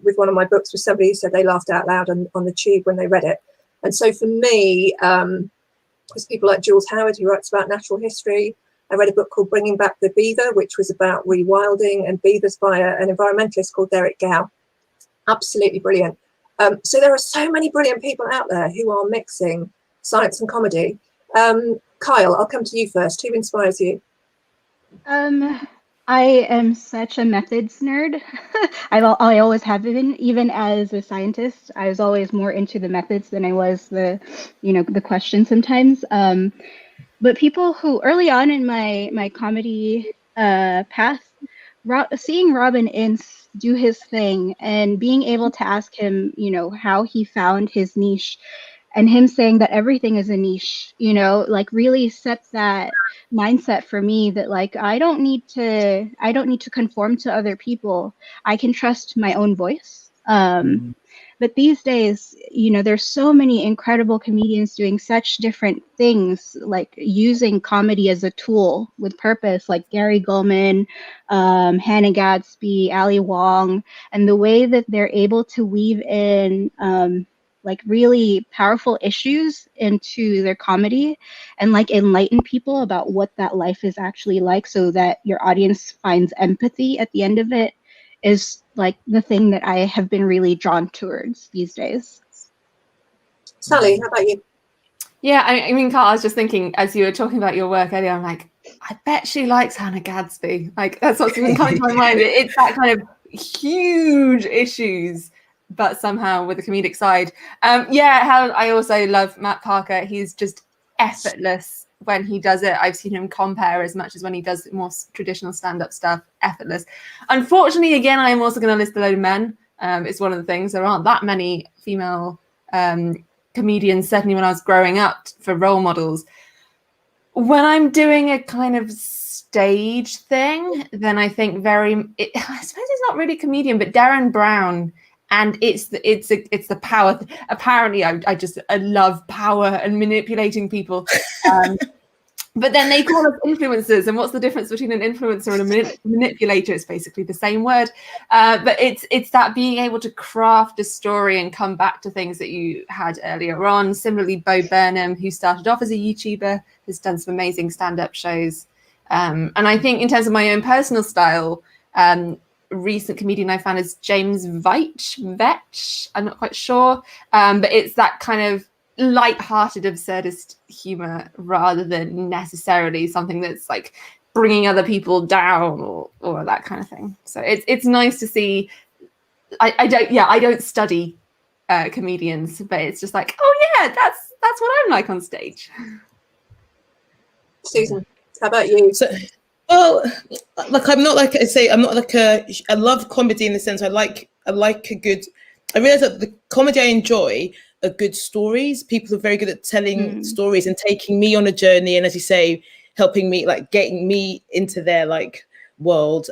with one of my books was somebody who said they laughed out loud on the tube when they read it. And so for me, there's people like Jules Howard, who writes about natural history. I read a book called Bringing Back the Beaver, which was about rewilding and beavers by an environmentalist called Derek Gow. Absolutely brilliant. So there are so many brilliant people out there who are mixing science and comedy. Kyle, I'll come to you first. Who inspires you? I am such a methods nerd. I always have been, even as a scientist. I was always more into the methods than I was the question sometimes. But people who early on in my comedy path, seeing Robin Ince do his thing and being able to ask him, how he found his niche, and him saying that everything is a niche, like really set that mindset for me that like I don't need to conform to other people. I can trust my own voice. But these days, there's so many incredible comedians doing such different things, like using comedy as a tool with purpose, like Gary Gulman, Hannah Gadsby, Ali Wong, and the way that they're able to weave in like really powerful issues into their comedy and like enlighten people about what that life is actually like, so that your audience finds empathy at the end of it, is like the thing that I have been really drawn towards these days. Sally, how about you? Yeah, I mean, Carl, I was just thinking as you were talking about your work earlier, I'm like, I bet she likes Hannah Gadsby. Like, that's what's been coming to my mind. It's that kind of huge issues, but somehow with a comedic side. I also love Matt Parker. He's just effortless when he does it. I've seen him compare as much as when he does more traditional stand-up stuff. Effortless. Unfortunately, again, I'm also going to list a load of men. It's one of the things. There aren't that many female comedians, certainly when I was growing up, for role models. When I'm doing a kind of stage thing, then I think I suppose it's not really comedian, but Darren Brown. And it's the power. Apparently, I love power and manipulating people. But then they call us influencers. And what's the difference between an influencer and a manipulator? It's basically the same word. But it's that being able to craft a story and come back to things that you had earlier on. Similarly, Bo Burnham, who started off as a YouTuber, has done some amazing stand-up shows. And I think in terms of my own personal style, recent comedian I found is James Vetch. I'm not quite sure, but it's that kind of light-hearted, absurdist humor rather than necessarily something that's like bringing other people down or that kind of thing. So it's nice to see. I don't study comedians, but it's just like, oh yeah, that's what I'm like on stage. Susan, how about you? So, well, like I'm not like I say, I'm not like I love comedy in the sense I like a good. I realize that the comedy I enjoy are good stories. People are very good at telling stories and taking me on a journey, and as you say, helping me, like getting me into their like world.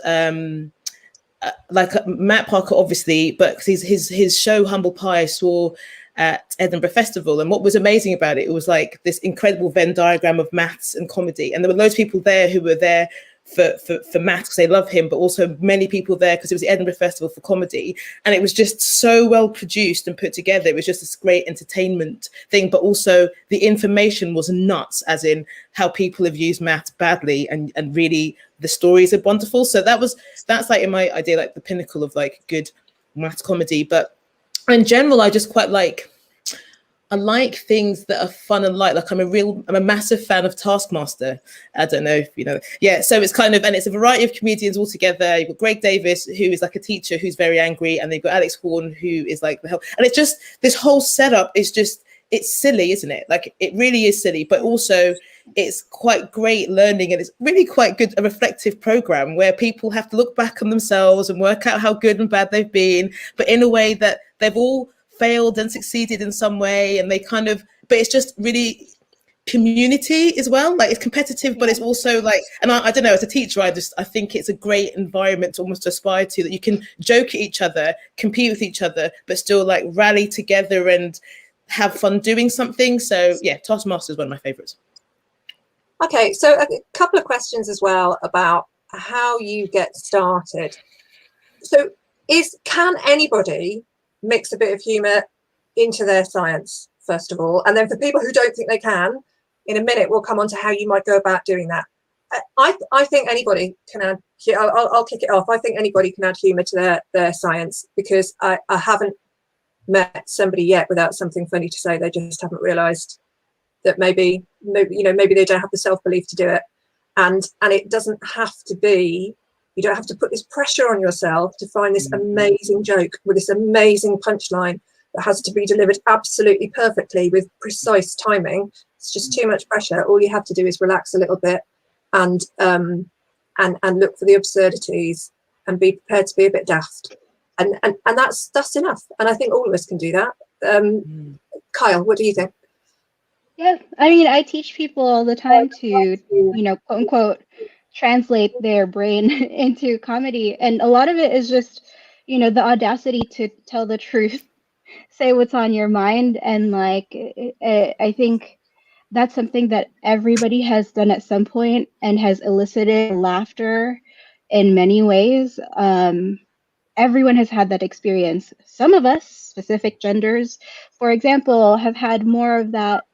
Like Matt Parker, obviously, but his show Humble Pie I saw at Edinburgh Festival, and what was amazing about it, it was like this incredible Venn diagram of maths and comedy, and there were loads of people there who were there for maths because they love him, but also many people there because it was the Edinburgh Festival for comedy, and it was just so well produced and put together. It was just this great entertainment thing, but also the information was nuts, as in how people have used maths badly, and really the stories are wonderful. So that's like in my idea like the pinnacle of like good maths comedy. But in general, I just quite like, I like things that are fun and light. Like I'm a massive fan of Taskmaster. I don't know if you know. Yeah, so it's kind of, and it's a variety of comedians all together. You've got Greg Davis, who is like a teacher who's very angry, and they've got Alex Horn, who is like the hell. And it's just, this whole setup is just, it's silly, isn't it? Like it really is silly, but also it's quite great learning, and it's really quite good, a reflective program where people have to look back on themselves and work out how good and bad they've been, but in a way that they've all failed and succeeded in some way, and they kind of, but it's just really community as well. Like it's competitive, but it's also like, and I don't know, as a teacher, I think it's a great environment to almost aspire to, that you can joke at each other, compete with each other, but still like rally together and have fun doing something. So yeah, Taskmaster is one of my favorites. Okay, so a couple of questions as well about how you get started. So can anybody mix a bit of humour into their science, first of all? And then for people who don't think they can, in a minute we'll come on to how you might go about doing that. I think anybody can add, I'll kick it off. I think anybody can add humour to their science, because I haven't met somebody yet without something funny to say. They just haven't realised that maybe they don't have the self-belief to do it. And it doesn't have to be, you don't have to put this pressure on yourself to find this amazing joke with this amazing punchline that has to be delivered absolutely perfectly with precise timing. It's just too much pressure. All you have to do is relax a little bit and look for the absurdities and be prepared to be a bit daft. And that's enough. And I think all of us can do that. Kyle, what do you think? Yeah, I mean, I teach people all the time to, quote unquote, translate their brain into comedy. And a lot of it is just, the audacity to tell the truth, say what's on your mind. And like, I think that's something that everybody has done at some point and has elicited laughter in many ways. Everyone has had that experience. Some of us, specific genders, for example, have had more of that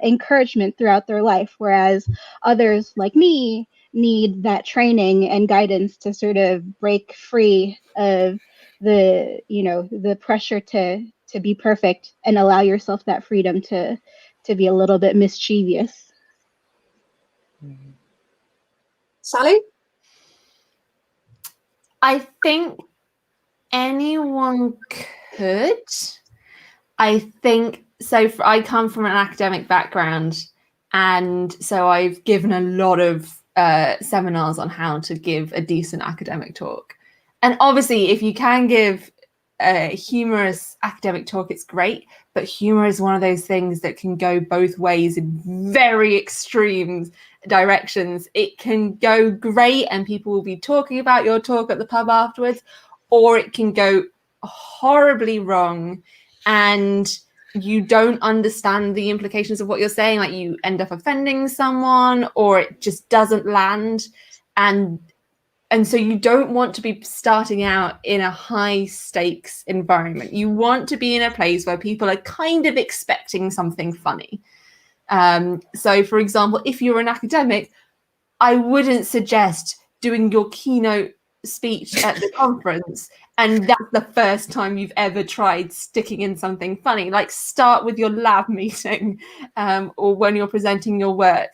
encouragement throughout their life, whereas others like me need that training and guidance to sort of break free of the pressure to be perfect and allow yourself that freedom to be a little bit mischievous. Sally? I think anyone could. I think so. I come from an academic background, and so I've given a lot of seminars on how to give a decent academic talk. And obviously, if you can give a humorous academic talk, it's great. But humor is one of those things that can go both ways in very extreme directions. It can go great, and people will be talking about your talk at the pub afterwards, or it can go horribly wrong, and you don't understand the implications of what you're saying. Like you end up offending someone, or it just doesn't land. And so you don't want to be starting out in a high stakes environment. You want to be in a place where people are kind of expecting something funny. So for example, if you're an academic, I wouldn't suggest doing your keynote speech at the conference and that's the first time you've ever tried sticking in something funny. Like start with your lab meeting or when you're presenting your work.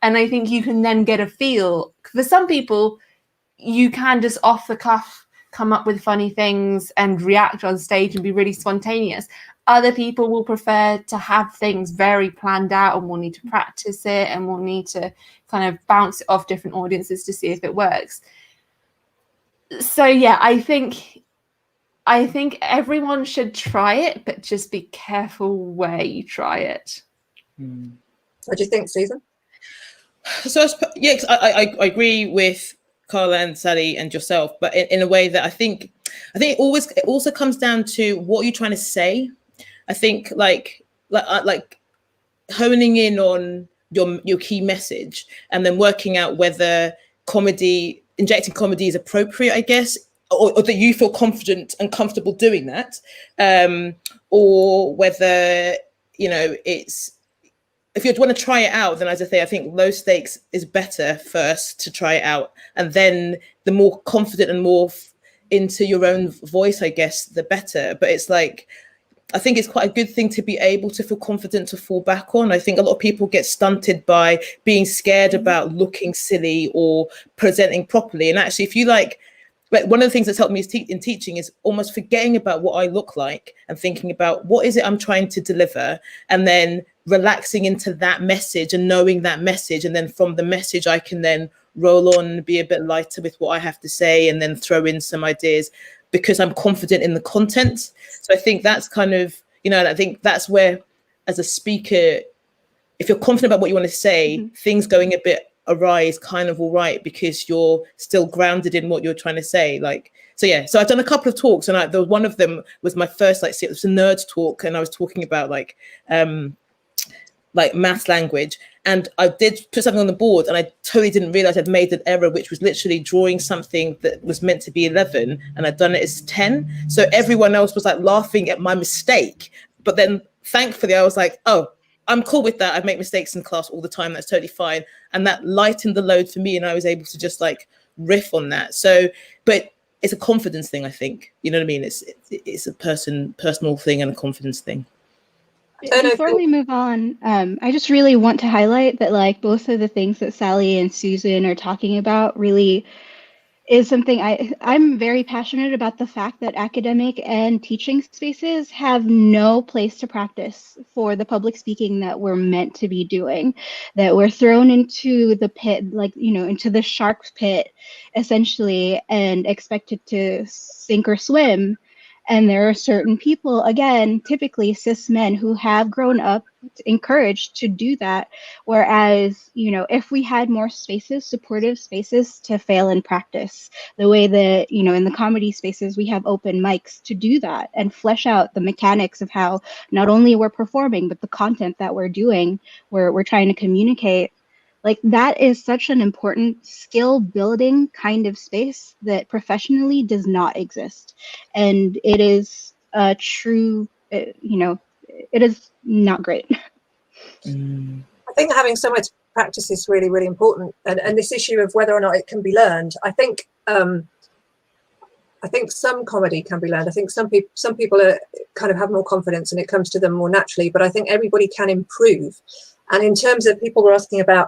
And I think you can then get a feel. For some people, you can just off the cuff come up with funny things and react on stage and be really spontaneous. Other people will prefer to have things very planned out and will need to practice it and will need to kind of bounce it off different audiences to see if it works. So yeah, I think everyone should try it, but just be careful where you try it. What do you think, Susan? So yeah, I agree with Carla and Sally and yourself, but in a way that I think it also comes down to what you're trying to say. I think like honing in on your key message and then working out whether injecting comedy is appropriate, I guess, or that you feel confident and comfortable doing that, or whether, you know, it's, if you want to try it out, then as I say, I think low stakes is better first to try it out. And then the more confident and more into your own voice, I guess, the better. But it's like, I think it's quite a good thing to be able to feel confident to fall back on. I think a lot of people get stunted by being scared about looking silly or presenting properly. And actually, if you like one of the things that's helped me in teaching is almost forgetting about what I look like and thinking about what is it I'm trying to deliver, and then relaxing into that message and knowing that message. And then from the message, I can then roll on, be a bit lighter with what I have to say, and then throw in some ideas because I'm confident in the content. So I think that's kind of, you know, I think that's where, as a speaker, if you're confident about what you want to say, things going a bit awry is kind of all right because you're still grounded in what you're trying to say. Like, so yeah, so I've done a couple of talks, and there was one of them was my first, like, it was a nerd talk, and I was talking about like maths language, and I did put something on the board, and I totally didn't realize I'd made an error, which was literally drawing something that was meant to be 11, and I'd done it as 10. So everyone else was like laughing at my mistake, but then thankfully I was like, oh, I'm cool with that. I make mistakes in class all the time. That's totally fine. And that lightened the load for me, and I was able to just like riff on that. So, but it's a confidence thing, I think. You know what I mean? It's a personal thing and a confidence thing. Before we move on, I just really want to highlight that, like, both of the things that Sally and Susan are talking about really is something I'm very passionate about, the fact that academic and teaching spaces have no place to practice for the public speaking that we're meant to be doing, that we're thrown into the pit, like, you know, into the shark pit, essentially, and expected to sink or swim. And there are certain people, again, typically cis men, who have grown up encouraged to do that. Whereas, you know, if we had more spaces, supportive spaces to fail in practice, the way that, you know, in the comedy spaces, we have open mics to do that and flesh out the mechanics of how not only we're performing, but the content that we're doing, we're trying to communicate. Like, that is such an important skill building kind of space that professionally does not exist. And it is a true, you know, it is not great. I think having so much practice is really, really important. And this issue of whether or not it can be learned, I think some comedy can be learned. I think some people are kind of have more confidence and it comes to them more naturally, but I think everybody can improve. And in terms of, people were asking about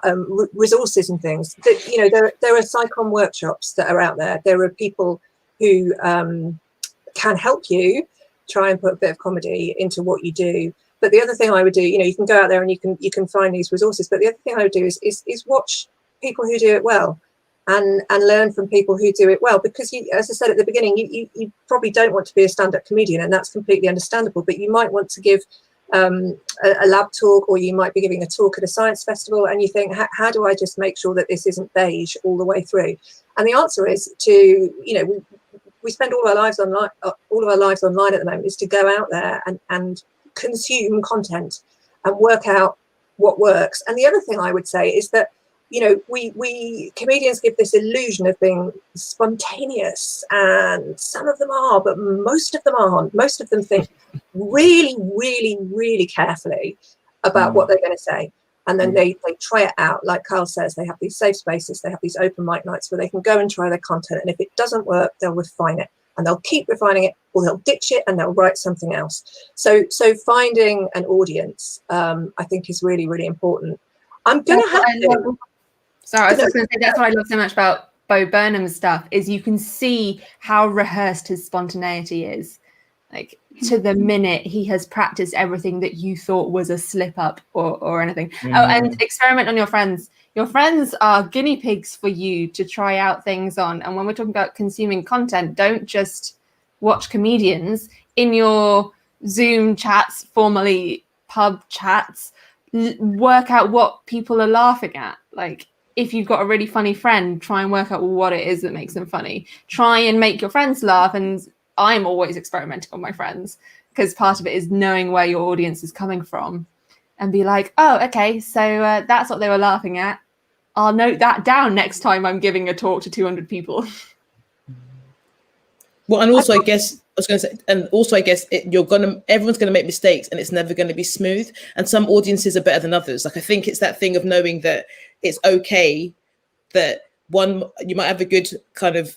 resources and things, that, you know, there are psychom workshops that are out there. There are people who can help you try and put a bit of comedy into what you do. But the other thing I would do, you know, you can go out there and you can find these resources. But the other thing I would do is watch people who do it well and learn from people who do it well. Because you, as I said at the beginning, you probably don't want to be a stand-up comedian, and that's completely understandable. But you might want to give a lab talk, or you might be giving a talk at a science festival, and you think, how do I just make sure that this isn't beige all the way through? And the answer is to, you know, we spend all of our lives online at the moment, is to go out there and consume content and work out what works. And the other thing I would say is that, you know, we comedians give this illusion of being spontaneous, and some of them are, but most of them aren't. Most of them think really, really, really carefully about what they're going to say. And then they try it out. Like Kyle says, they have these safe spaces, they have these open mic nights where they can go and try their content. And if it doesn't work, they'll refine it, and they'll keep refining it, or they'll ditch it and they'll write something else. So finding an audience, I think, is really, really important. I'm going to have to. Sorry, I was just going to say that's what I love so much about Burnham's stuff is you can see how rehearsed his spontaneity is. Like to the minute he has practiced everything that you thought was a slip up or anything. Oh, and experiment on your friends. Your friends are guinea pigs for you to try out things on. And when we're talking about consuming content, don't just watch comedians. In your Zoom chats, formerly pub chats, work out what people are laughing at. Like if you've got a really funny friend, try and work out what it is that makes them funny. Try and make your friends laugh. And I'm always experimenting on my friends because part of it is knowing where your audience is coming from and be like, oh, okay, so that's what they were laughing at. I'll note that down next time I'm giving a talk to 200 people. Well, and also I guess everyone's gonna make mistakes, and it's never going to be smooth. And some audiences are better than others. Like I think it's that thing of knowing that it's okay that you might have a good kind of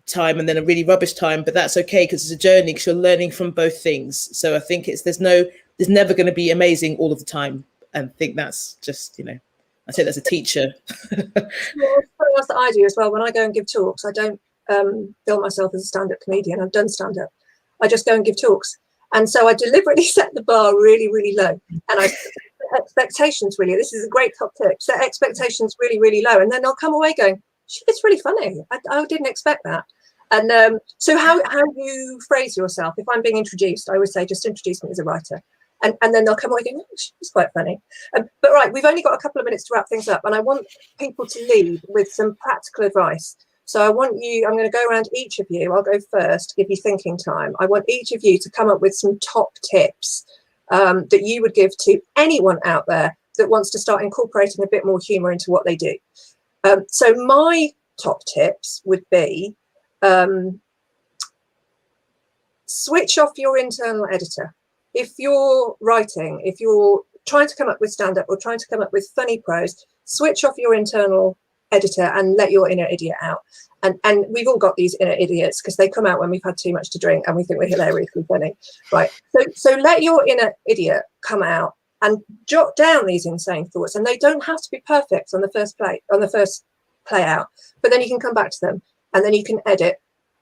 time and then a really rubbish time, but that's okay because it's a journey because you're learning from both things. So I think there's never going to be amazing all of the time. And I think that's just, I say that's a teacher. Yeah, something else that I do as well. When I go and give talks, I don't bill myself as a stand-up comedian. I've done stand-up. I just go and give talks. And so I deliberately set the bar really, really low. And I set expectations really. This is a great top tip. Set expectations really, really low. And then they'll come away going, it's really funny. I didn't expect that. And so how you phrase yourself, if I'm being introduced, I always say, just introduce me as a writer. And then they'll come away going, oh, she's quite funny. But right, we've only got a couple of minutes to wrap things up. And I want people to leave with some practical advice. So I'm going to go around each of you. I'll go first, give you thinking time. I want each of you to come up with some top tips that you would give to anyone out there that wants to start incorporating a bit more humour into what they do. So my top tips would be switch off your internal editor. If you're writing, if you're trying to come up with stand-up or trying to come up with funny prose, switch off your internal editor and let your inner idiot out. And we've all got these inner idiots because they come out when we've had too much to drink and we think we're hilariously funny. Right. So let your inner idiot come out and jot down these insane thoughts. And they don't have to be perfect on the first play out, but then you can come back to them and then you can edit.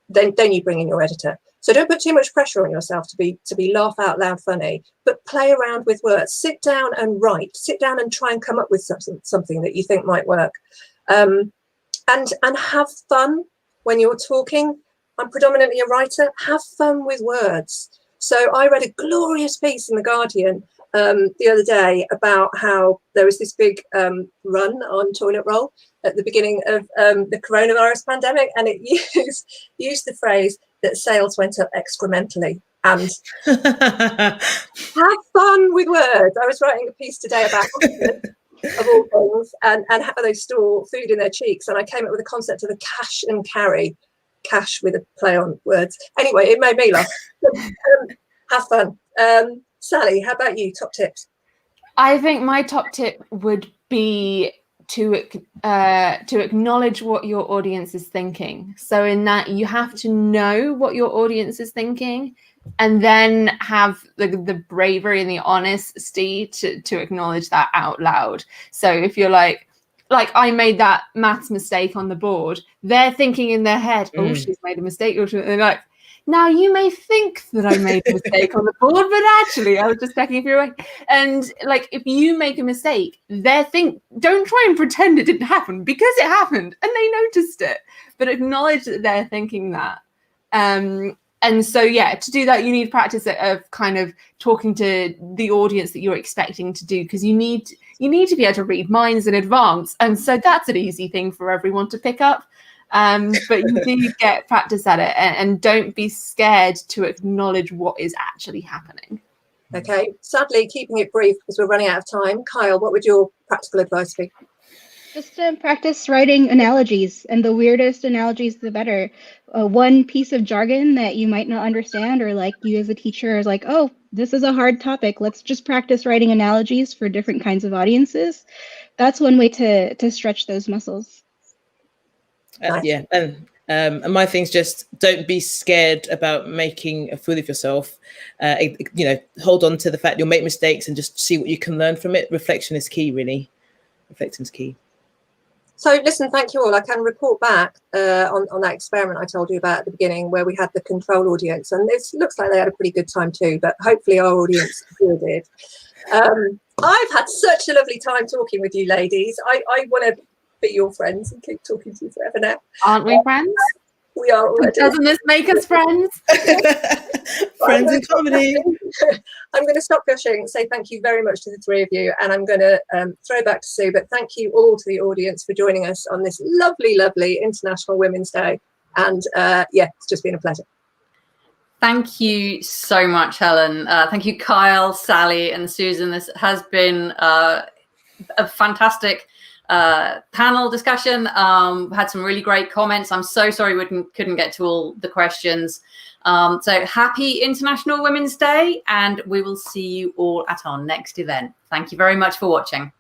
Then you bring in your editor. So don't put too much pressure on yourself to be laugh out loud funny, but play around with words. Sit down and write. Sit down and try and come up with something that you think might work. And have fun when you're talking. I'm predominantly a writer. Have fun with words. So I read a glorious piece in The Guardian the other day about how there was this big run on toilet roll at the beginning of the coronavirus pandemic, and it used the phrase that sales went up excrementally. And have fun with words. I was writing a piece today about of all things, and how they store food in their cheeks, and I came up with a concept of the cash and carry, cash with a play on words. Anyway, it made me laugh. Have fun. Sally, how about you? Top tips? I think my top tip would be to acknowledge what your audience is thinking. So in that, you have to know what your audience is thinking, and then have the bravery and the honesty to acknowledge that out loud. So if you're like I made that maths mistake on the board, they're thinking in their head, oh, she's made a mistake. Or they're like, now you may think that I made a mistake on the board, but actually I was just checking if you're right. And like, if you make a mistake, don't try and pretend it didn't happen, because it happened and they noticed it, but acknowledge that they're thinking that. And so, yeah, to do that, you need practice of kind of talking to the audience that you're expecting to do, because you need to be able to read minds in advance. And so that's an easy thing for everyone to pick up. But you do get practice at it, and don't be scared to acknowledge what is actually happening. Okay, sadly, keeping it brief because we're running out of time. Kyle, what would your practical advice be? Just practice writing analogies, and the weirdest analogies, the better. One piece of jargon that you might not understand, or like you as a teacher is like, oh, this is a hard topic. Let's just practice writing analogies for different kinds of audiences. That's one way to stretch those muscles. Nice. Yeah, and my thing's just don't be scared about making a fool of yourself. Hold on to the fact you'll make mistakes and just see what you can learn from it. Reflection is key, really. reflecting is key. So listen, thank you all. I can report back on that experiment I told you about at the beginning, where we had the control audience, and it looks like they had a pretty good time too, but hopefully our audience still did. I've had such a lovely time talking with you ladies. I want to be your friends and keep talking to you forever now. Aren't we friends? We are already. Doesn't this make us friends? Friends in comedy. I'm going to stop gushing and say thank you very much to the three of you, and I'm going to throw back to Sue, but thank you all to the audience for joining us on this lovely, lovely International Women's Day, and yeah, it's just been a pleasure. Thank you so much, Helen. Thank you, Kyle, Sally, and Susan. This has been a fantastic panel discussion. Had some really great comments. I'm so sorry we couldn't get to all the questions. So happy International Women's Day, and we will see you all at our next event. Thank you very much for watching.